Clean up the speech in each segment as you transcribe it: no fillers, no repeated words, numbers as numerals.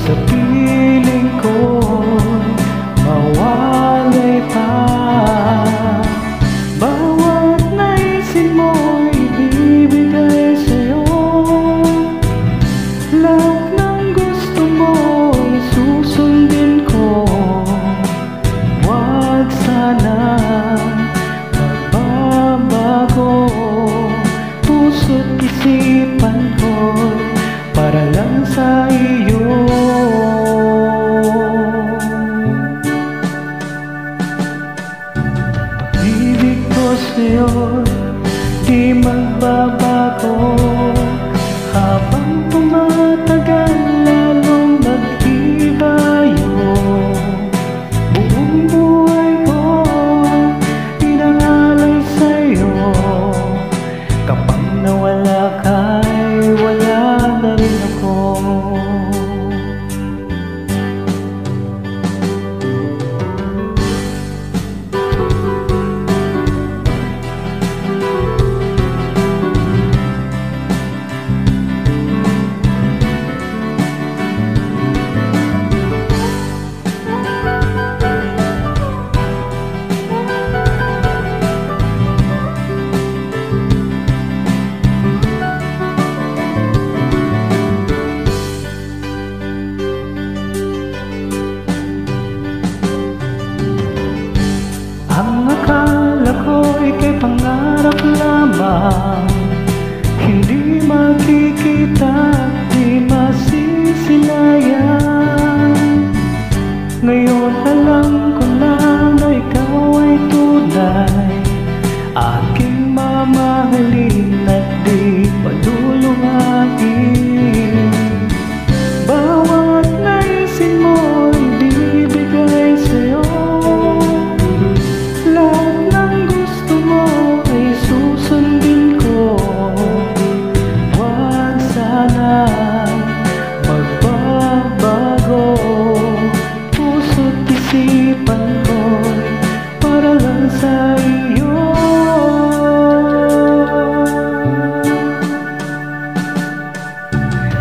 sa piling ko mawalay pa. Bawat naisin mo'y ibibigay sa'yo. Lahat ng gusto mo'y susundin ko. Huwag sana magbabago. Puso't isipan ko'y para lang sa iyo. Pag-ibig ko sa'yo di magbabago. Habang tumatagal lalong nagtibayo. Buong buhay ko inaalay sa'yo. Kapag nawala ka'y wala na rin ako. Ang akala ko'y kay pangarap lamang, hindi makikita, di masisilayan. Ngayon alam ko na ikaw ay tunay, aking mamahalin at di paluluhain. Bawat naisin mo'y bibigay sa'yo. Lahat ng gusto mo ay susundin ko. Huwag sana magbabago. Puso't isipan ko'y para lang sa iyo.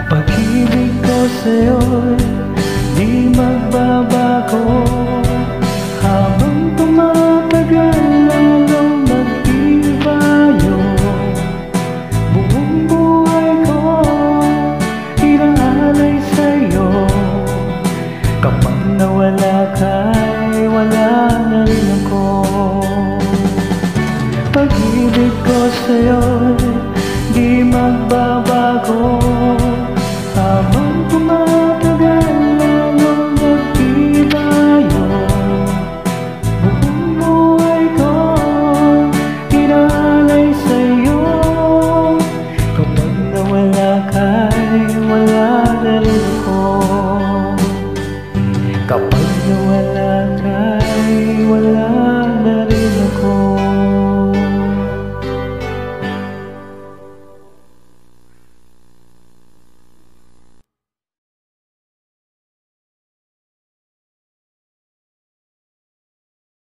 Pag-ibig ko sa'yo'y di magbabago. Habang tumatagal lalong nagtibayo. Buong buhay ko inaalay sa'yo. Kapag nawala ka'y wala na rin ako. Pag-ibig ko sa'yo'y di magbabago.